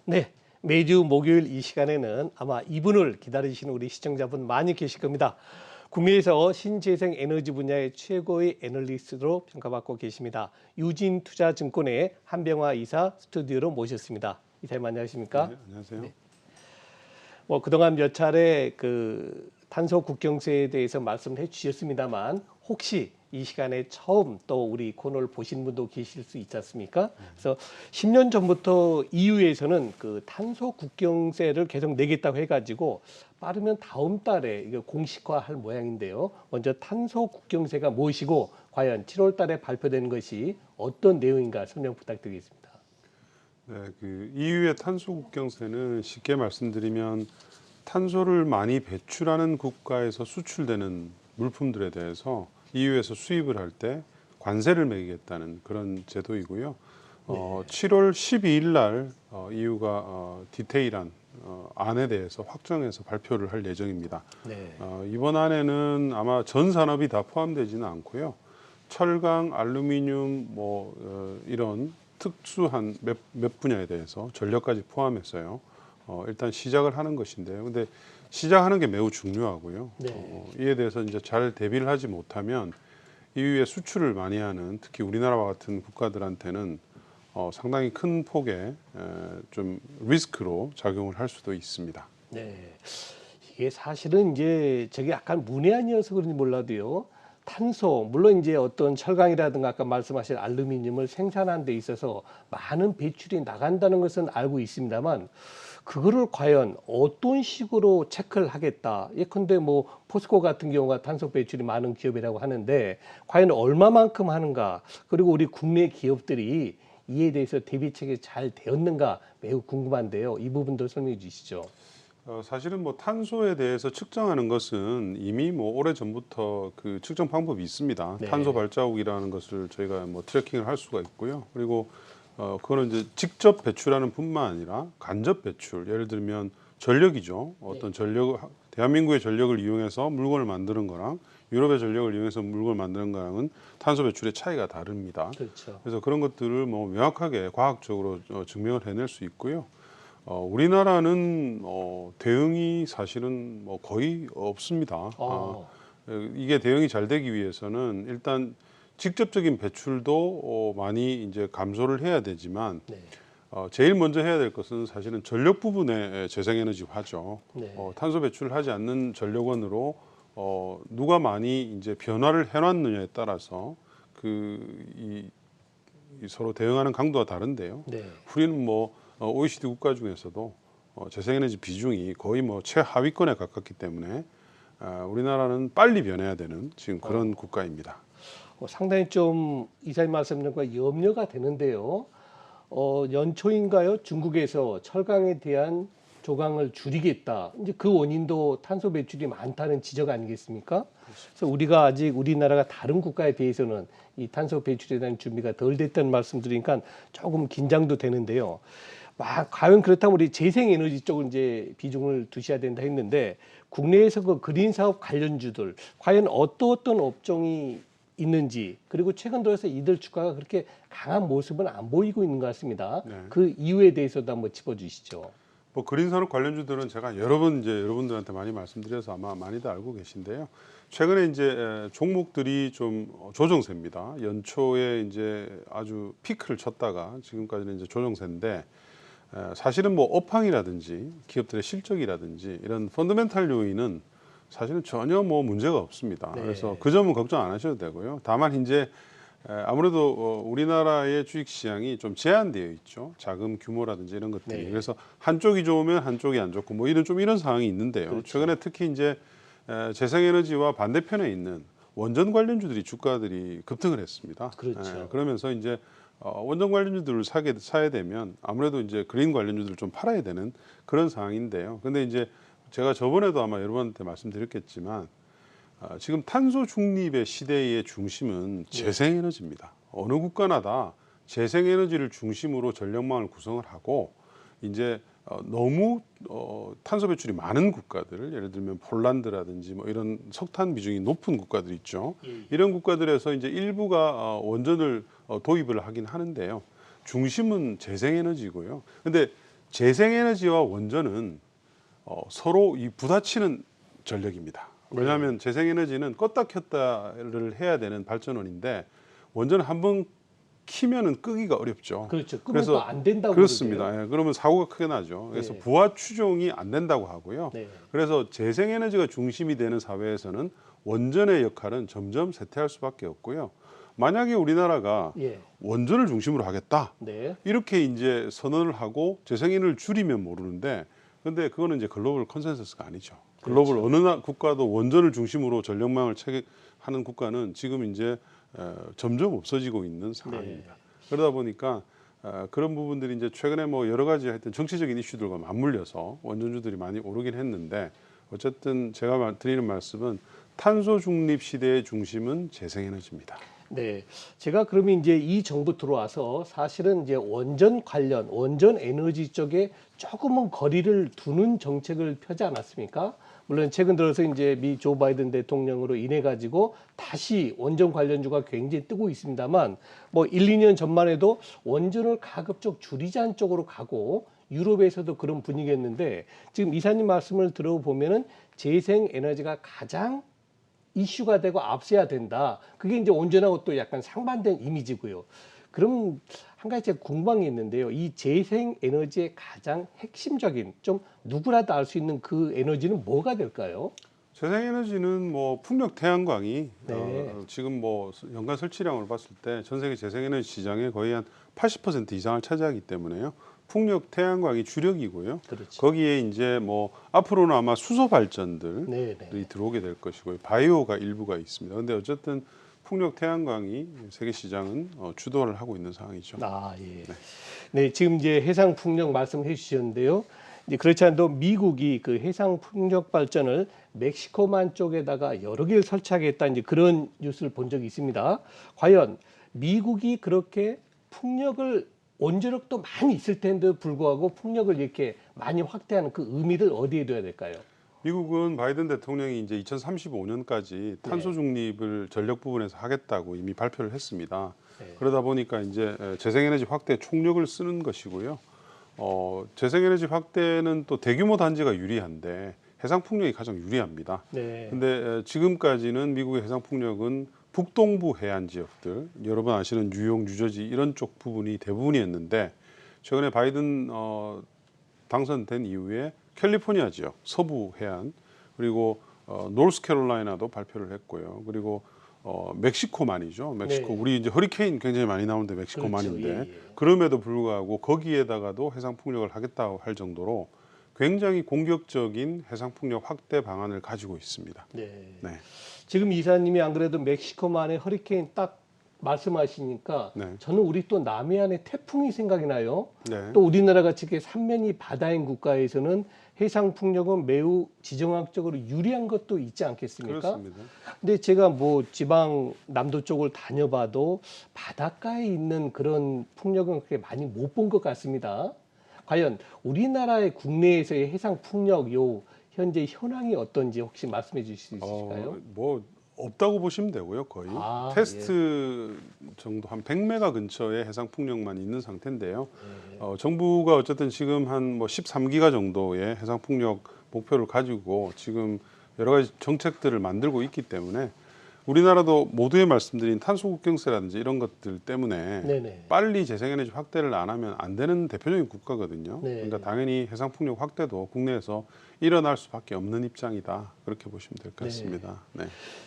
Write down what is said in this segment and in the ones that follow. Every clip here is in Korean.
네, 매주 목요일 이 시간에는 아마 이분을 기다리시는 우리 시청자분 많이 계실 겁니다. 국내에서 신재생 에너지 분야의 최고의 애널리스트로 평가받고 계십니다. 유진투자증권의 한병화 이사 스튜디오로 모셨습니다. 이사님 안녕하십니까? 네, 안녕하세요. 네. 그동안 몇 차례 그 탄소 국경세에 대해서 말씀을 해주셨습니다만 혹시 이 시간에 처음 또 우리 코너를 보신 분도 계실 수 있지 않습니까? 그래서 10년 전부터 EU에서는 그 탄소 국경세를 계속 내겠다고 해가지고 빠르면 다음 달에 이거 공식화할 모양인데요. 먼저 탄소 국경세가 무엇이고 과연 7월 달에 발표되는 것이 어떤 내용인가 설명 부탁드리겠습니다. 네, 그 EU의 탄소 국경세는 쉽게 말씀드리면 탄소를 많이 배출하는 국가에서 수출되는 물품들에 대해서 EU에서 수입을 할 때 관세를 매기겠다는 그런 제도이고요. 7월 12일 날 EU가 디테일한 안에 대해서 확정해서 발표를 할 예정입니다. 네. 이번 안에는 아마 전 산업이 다 포함되지는 않고요. 철강, 알루미늄 이런 특수한 몇 분야에 대해서 전력까지 포함했어요. 일단 시작을 하는 것인데요. 근데 시작하는 게 매우 중요하고요. 네. 이에 대해서 이제 잘 대비를 하지 못하면 EU에 수출을 많이 하는 특히 우리나라와 같은 국가들한테는 상당히 큰 폭의 좀 리스크로 작용을 할 수도 있습니다. 네. 이게 사실은 이제 저게 약간 문외한이어서 그런지 몰라도요. 탄소, 물론 이제 어떤 철강이라든가 아까 말씀하신 알루미늄을 생산하는 데 있어서 많은 배출이 나간다는 것은 알고 있습니다만 그거를 과연 어떤 식으로 체크를 하겠다. 예컨대 뭐 포스코 같은 경우가 탄소 배출이 많은 기업이라고 하는데 과연 얼마만큼 하는가. 그리고 우리 국내 기업들이 이에 대해서 대비책이 잘 되었는가 매우 궁금한데요. 이 부분도 설명해 주시죠. 사실은 탄소에 대해서 측정하는 것은 이미 오래 전부터 그 측정 방법이 있습니다. 네. 탄소 발자국이라는 것을 저희가 트래킹을 할 수가 있고요. 그리고 그거는 이제 직접 배출하는 뿐만 아니라 간접 배출, 예를 들면 전력이죠. 어떤 전력, 대한민국의 전력을 이용해서 물건을 만드는 거랑 유럽의 전력을 이용해서 물건을 만드는 거랑은 탄소 배출의 차이가 다릅니다. 그렇죠. 그래서 그런 것들을 명확하게 과학적으로 증명을 해낼 수 있고요. 우리나라는 대응이 사실은 거의 없습니다. 이게 대응이 잘 되기 위해서는 일단 직접적인 배출도 많이 이제 감소를 해야 되지만 네. 제일 먼저 해야 될 것은 사실은 전력 부분의 재생에너지화죠. 네. 탄소 배출을 하지 않는 전력원으로 누가 많이 이제 변화를 해놨느냐에 따라서 이 서로 대응하는 강도가 다른데요. 네. 우리는 OECD 국가 중에서도 재생에너지 비중이 거의 최하위권에 가깝기 때문에 우리나라는 빨리 변해야 되는 지금 그런 국가입니다. 상당히 좀 이사님 말씀과 염려가 되는데요. 연초인가요? 중국에서 철강에 대한 조강을 줄이겠다. 이제 그 원인도 탄소 배출이 많다는 지적 아니겠습니까? 그래서 우리가 아직 우리나라가 다른 국가에 비해서는 이 탄소 배출에 대한 준비가 덜 됐다는 말씀드리니까 조금 긴장도 되는데요. 과연 그렇다면 우리 재생에너지 쪽은 이제 비중을 두셔야 된다 했는데 국내에서 그 그린 사업 관련주들 과연 어떤 업종이 있는지 그리고 최근 들어서 이들 주가가 그렇게 강한 모습은 안 보이고 있는 것 같습니다. 네. 그 이유에 대해서도 한번 짚어주시죠. 그린 산업 관련주들은 제가 여러 번 이제 여러분들한테 많이 말씀드려서 아마 많이들 알고 계신데요. 최근에 이제 종목들이 좀 조정세입니다. 연초에 이제 아주 피크를 쳤다가 지금까지는 이제 조정세인데 사실은 업황이라든지 기업들의 실적이라든지 이런 펀더멘탈 요인은 사실은 전혀 문제가 없습니다. 네. 그래서 그 점은 걱정 안 하셔도 되고요. 다만 이제 아무래도 우리나라의 주식시장이 좀 제한되어 있죠. 자금 규모라든지 이런 것들이. 네. 그래서 한쪽이 좋으면 한쪽이 안 좋고 이런 상황이 있는데요. 그렇죠. 최근에 특히 이제 재생에너지와 반대편에 있는 원전 관련주들이 주가들이 급등을 했습니다. 그렇죠. 그러면서 이제 원전 관련주들을 사야 되면 아무래도 이제 그린 관련주들을 좀 팔아야 되는 그런 상황인데요. 근데 이제 제가 저번에도 아마 여러분한테 말씀드렸겠지만 지금 탄소 중립의 시대의 중심은 재생에너지입니다. 어느 국가나 다 재생에너지를 중심으로 전력망을 구성을 하고 이제 너무 탄소 배출이 많은 국가들, 예를 들면 폴란드라든지 이런 석탄 비중이 높은 국가들 있죠. 이런 국가들에서 이제 일부가 원전을 도입을 하긴 하는데요. 중심은 재생에너지고요. 근데 재생에너지와 원전은 서로 이 부딪히는 전력입니다. 왜냐하면 재생에너지는 껐다 켰다를 해야 되는 발전원인데 원전은 한번 키면은 끄기가 어렵죠. 그렇죠. 끄면 그래서 또 안 된다고 그렇습니다. 예, 그러면 사고가 크게 나죠. 그래서 네. 부하 추종이 안 된다고 하고요. 네. 그래서 재생에너지가 중심이 되는 사회에서는 원전의 역할은 점점 쇠퇴할 수밖에 없고요. 만약에 우리나라가 예. 원전을 중심으로 하겠다. 네. 이렇게 이제 선언을 하고 재생에너지를 줄이면 모르는데 근데 그거는 이제 글로벌 컨센서스가 아니죠. 글로벌 그렇죠. 어느 국가도 원전을 중심으로 전력망을 체계하는 국가는 지금 이제 점점 없어지고 있는 상황입니다. 그러다 보니까 그런 부분들이 이제 최근에 뭐 여러 가지 하여튼 정치적인 이슈들과 맞물려서 원전주들이 많이 오르긴 했는데 어쨌든 제가 드리는 말씀은 탄소 중립 시대의 중심은 재생에너지입니다. 네. 제가 그러면 이제 이 정부 들어와서 사실은 이제 원전 관련, 원전 에너지 쪽에 조금은 거리를 두는 정책을 펴지 않았습니까? 물론 최근 들어서 이제 미 조 바이든 대통령으로 인해 가지고 다시 원전 관련주가 굉장히 뜨고 있습니다만 뭐 1, 2년 전만 해도 원전을 가급적 줄이자는 쪽으로 가고 유럽에서도 그런 분위기였는데 지금 이사님 말씀을 들어보면은 재생 에너지가 가장 이슈가 되고 앞서야 된다. 그게 이제 원전하고 또 약간 상반된 이미지고요. 그럼 한 가지 제가 궁금한 게 있는데요. 이 재생 에너지의 가장 핵심적인 좀 누구라도 알 수 있는 그 에너지는 뭐가 될까요? 재생에너지는 뭐 풍력 태양광이 네. 지금 뭐 연간 설치량을 봤을 때 전 세계 재생에너지 시장의 거의 한 80% 이상을 차지하기 때문에요. 풍력 태양광이 주력이고요. 그렇죠. 거기에 이제 뭐 앞으로는 아마 수소 발전들이 네, 네. 들어오게 될 것이고요. 바이오가 일부가 있습니다. 그런데 어쨌든 풍력 태양광이 세계 시장은 주도를 하고 있는 상황이죠. 아, 예. 네, 지금 이제 해상 풍력 말씀해 주셨는데요. 이제 그렇지 않아도 미국이 그 해상 풍력 발전을 멕시코만 쪽에다가 여러 개를 설치하겠다 이제 그런 뉴스를 본 적이 있습니다. 과연 미국이 그렇게 풍력을 원자력도 많이 있을 텐데 불구하고 풍력을 이렇게 많이 확대하는 그 의미를 어디에 둬야 될까요? 미국은 바이든 대통령이 이제 2035년까지 탄소 중립을 전력 부분에서 하겠다고 이미 발표를 했습니다. 네. 그러다 보니까 이제 재생에너지 확대에 총력을 쓰는 것이고요. 재생에너지 확대는 또 대규모 단지가 유리한데 해상 풍력이 가장 유리합니다. 네. 근데 지금까지는 미국의 해상 풍력은 북동부 해안 지역들, 여러분 아시는 뉴욕, 뉴저지 이런 쪽 부분이 대부분이었는데 최근에 바이든 당선된 이후에 캘리포니아 지역, 서부 해안 그리고 노스캐롤라이나도 발표를 했고요. 그리고 멕시코만이죠. 멕시코 네. 우리 이제 허리케인 굉장히 많이 나오는데 멕시코만인데 그렇죠. 예, 예. 그럼에도 불구하고 거기에다가도 해상 풍력을 하겠다고 할 정도로 굉장히 공격적인 해상 풍력 확대 방안을 가지고 있습니다. 네. 네. 지금 이사님이 안 그래도 멕시코만의 허리케인 딱 말씀하시니까 네. 저는 우리 또 남해안의 태풍이 생각이 나요. 네. 또 우리나라 같이 이렇게 삼면이 바다인 국가에서는 해상 풍력은 매우 지정학적으로 유리한 것도 있지 않겠습니까? 그렇습니다. 근데 제가 뭐 지방 남도 쪽을 다녀봐도 바닷가에 있는 그런 풍력은 그렇게 많이 못 본 것 같습니다. 과연 우리나라의 국내에서의 해상 풍력 요 현재 현황이 어떤지 혹시 말씀해 주실 수 있으실까요? 뭐 없다고 보시면 되고요. 거의 아, 테스트 정도 한 100메가 근처의 해상 풍력만 있는 상태인데요. 예. 정부가 어쨌든 지금 한 뭐 13기가 정도의 해상 풍력 목표를 가지고 지금 여러 가지 정책들을 만들고 있기 때문에 우리나라도 모두에 말씀드린 탄소 국경세라든지 이런 것들 때문에 네네. 빨리 재생에너지 확대를 안 하면 안 되는 대표적인 국가거든요. 네. 그러니까 당연히 해상 풍력 확대도 국내에서 일어날 수밖에 없는 입장이다. 그렇게 보시면 될 것 같습니다. 네.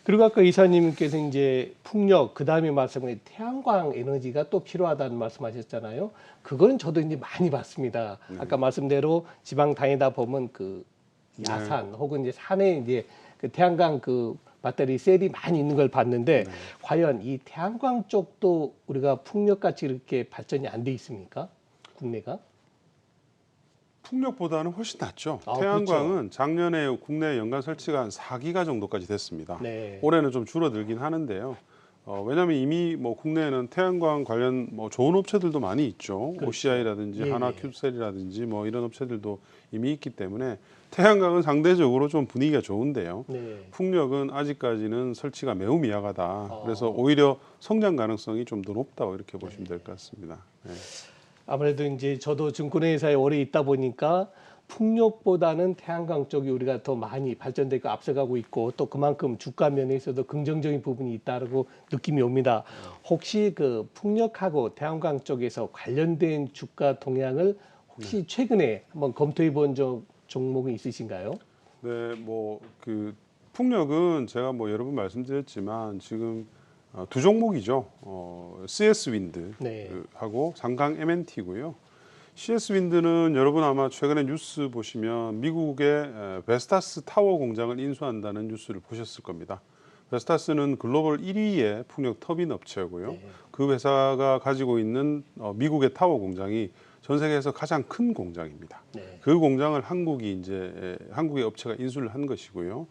그리고 아까 이사님께서 이제 풍력 그 다음에 말씀하신 태양광 에너지가 또 필요하다는 말씀하셨잖아요. 그건 저도 이제 많이 봤습니다. 아까 말씀대로 지방 다니다 보면 그 야산 혹은 이제 산에 이제 그 태양광 그 배터리 셀이 많이 있는 걸 봤는데 과연 이 태양광 쪽도 우리가 풍력 같이 이렇게 발전이 안 돼 있습니까? 국내가? 풍력보다는 훨씬 낫죠. 아, 태양광은 작년에 국내 연간 설치가 한 4기가 정도까지 됐습니다. 네. 올해는 좀 줄어들긴 하는데요. 왜냐하면 이미 뭐 국내에는 태양광 관련 뭐 좋은 업체들도 많이 있죠. 그렇죠. OCI라든지 예, 하나 예. 큐셀이라든지 뭐 이런 업체들도 이미 있기 때문에 태양광은 상대적으로 좀 분위기가 좋은데요. 네. 풍력은 아직까지는 설치가 매우 미약하다. 그래서 오히려 성장 가능성이 좀 더 높다고 이렇게 보시면 될 것 같습니다. 네. 아무래도 이제 저도 증권회사에 오래 있다 보니까 풍력보다는 태양광 쪽이 우리가 더 많이 발전되고 앞서가고 있고 또 그만큼 주가 면에서도 긍정적인 부분이 있다고 느낌이 옵니다. 혹시 그 풍력하고 태양광 쪽에서 관련된 주가 동향을 혹시 최근에 한번 검토해 본 종목이 있으신가요? 네, 뭐 그 풍력은 제가 뭐 여러 번 말씀드렸지만 지금 두 종목이죠. CS 네. 윈드하고 상강 MNT고요. CS 윈드는 여러분 아마 최근에 뉴스 보시면 미국의 베스타스 타워 공장을 인수한다는 뉴스를 보셨을 겁니다. 베스타스는 글로벌 1위의 풍력 터빈 업체고요. 네. 그 회사가 가지고 있는 미국의 타워 공장이 전 세계에서 가장 큰 공장입니다. 네. 그 공장을 한국의 업체가 인수를 한 것이고요.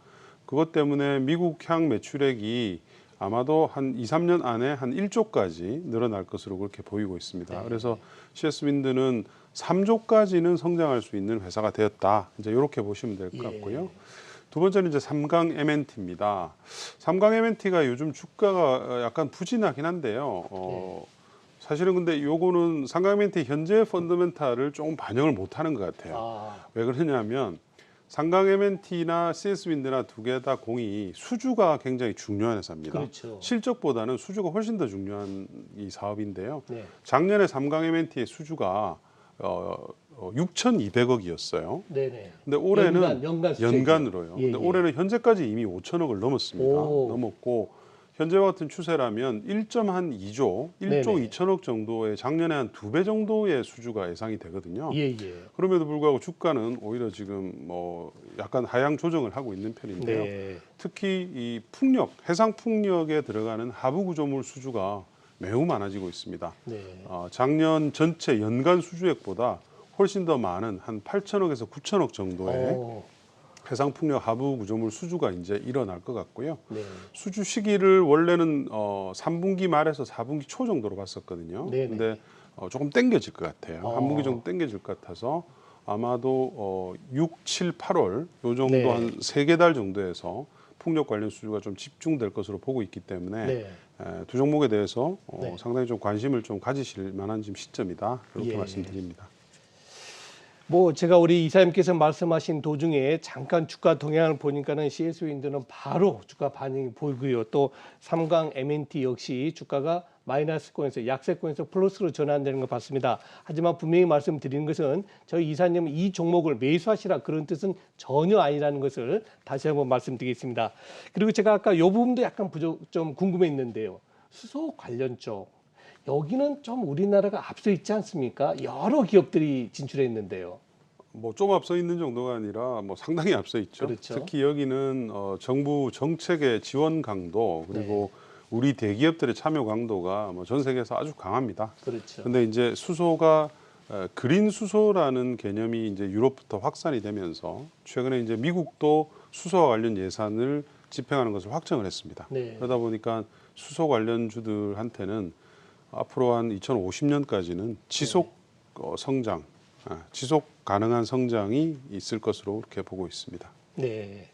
그것 때문에 미국향 매출액이 아마도 한 2, 3년 안에 한 1조까지 늘어날 것으로 그렇게 보이고 있습니다. 네. 그래서 CS 윈드는 3조까지는 성장할 수 있는 회사가 되었다. 이제 이렇게 보시면 될 것 같고요. 두 번째는 이제 삼강 MNT입니다. 삼강 MNT가 요즘 주가가 약간 부진하긴 한데요. 사실은 근데 요거는 삼강 MNT 현재 펀더멘탈을 조금 반영을 못하는 것 같아요. 왜 그러냐면 삼강 MNT나 CS 윈드나 두 개 다 공이 수주가 굉장히 중요한 회사입니다. 그렇죠. 실적보다는 수주가 훨씬 더 중요한 이 사업인데요. 네. 작년에 삼강 MNT의 수주가 6,200억이었어요. 네네. 근데 올해는 연간 수익이요. 연간으로요. 예, 근데 예. 올해는 현재까지 이미 5천억을 넘었습니다. 오. 넘었고 현재와 같은 추세라면 1.2조, 1조 네네. 2천억 정도의 작년에 한 2배 정도의 수주가 예상이 되거든요. 예, 예. 그럼에도 불구하고 주가는 오히려 지금 뭐 약간 하향 조정을 하고 있는 편인데요. 네. 특히 이 풍력, 해상 풍력에 들어가는 하부 구조물 수주가 매우 많아지고 있습니다. 네. 작년 전체 연간 수주액보다 훨씬 더 많은 한 8천억에서 9천억 정도의 해상 풍력 하부 구조물 수주가 이제 일어날 것 같고요. 네. 수주 시기를 원래는 3분기 말에서 4분기 초 정도로 봤었거든요. 네네. 근데 조금 당겨질 것 같아요. 한 분기 어. 정도 당겨질 것 같아서 아마도 6, 7, 8월 요 정도 네. 한 3개 달 정도에서 풍력 관련 수주가 좀 집중될 것으로 보고 있기 때문에 네. 두 종목에 대해서 네. 상당히 좀 관심을 좀 가지실 만한 지금 시점이다. 이렇게 예. 말씀드립니다. 뭐 제가 우리 이사님께서 말씀하신 도중에 잠깐 주가 동향을 보니까는 CS 윈드는 바로 주가 반응이 보이고요. 또 삼강 MNT 역시 주가가 마이너스권에서 약세권에서 플러스로 전환되는 것 같습니다. 하지만 분명히 말씀드리는 것은 저희 이사님은 이 종목을 매수하시라 그런 뜻은 전혀 아니라는 것을 다시 한번 말씀드리겠습니다. 그리고 제가 아까 이 부분도 약간 좀 궁금했는데요. 수소 관련 쪽. 여기는 좀 우리나라가 앞서 있지 않습니까? 여러 기업들이 진출했는데요. 뭐 좀 앞서 있는 정도가 아니라 뭐 상당히 앞서 있죠. 그렇죠. 특히 여기는 정부 정책의 지원 강도 그리고 우리 대기업들의 참여 강도가 뭐 전 세계에서 아주 강합니다. 그렇죠. 근데 이제 수소가 그린 수소라는 개념이 이제 유럽부터 확산이 되면서 최근에 이제 미국도 수소와 관련 예산을 집행하는 것을 확정을 했습니다. 네. 그러다 보니까 수소 관련주들한테는 앞으로 한 2050년까지는 지속 성장, 지속 가능한 성장이 있을 것으로 그렇게 보고 있습니다. 네.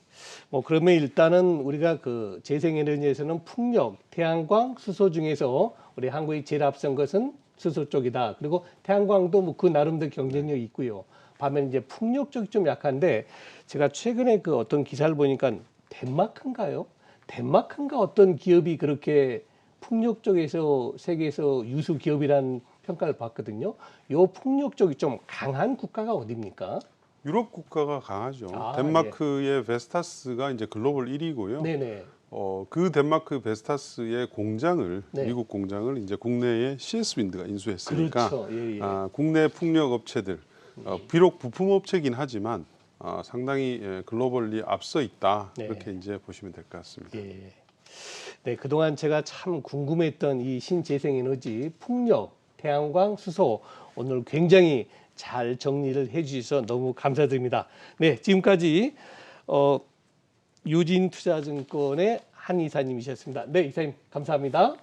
뭐 그러면 일단은 우리가 그 재생에너지에서는 풍력, 태양광, 수소 중에서 우리 한국이 제일 앞선 것은 수소 쪽이다. 그리고 태양광도 뭐 그 나름대로 경쟁력이 있고요. 반면 이제 풍력 쪽이 좀 약한데 제가 최근에 그 어떤 기사를 보니까 덴마크인가요? 덴마크인가 어떤 기업이 그렇게 풍력 쪽에서 세계에서 유수 기업이라는 평가를 받거든요. 요 풍력 쪽이 좀 강한 국가가 어디입니까? 유럽 국가가 강하죠. 아, 덴마크의 베스타스가 이제 글로벌 1위고요. 네네. 그 덴마크 베스타스의 공장을 네. 미국 공장을 이제 국내에 CS 윈드가 인수했으니까 그렇죠. 예, 예. 국내 풍력 업체들 비록 부품 업체긴 하지만 상당히 글로벌리 앞서 있다. 네. 그렇게 이제 보시면 될 것 같습니다. 예. 네, 그동안 제가 참 궁금했던 이 신재생에너지, 풍력, 태양광, 수소 오늘 굉장히 잘 정리를 해주셔서 너무 감사드립니다. 네, 지금까지 유진투자증권의 한 이사님이셨습니다. 네, 이사님 감사합니다.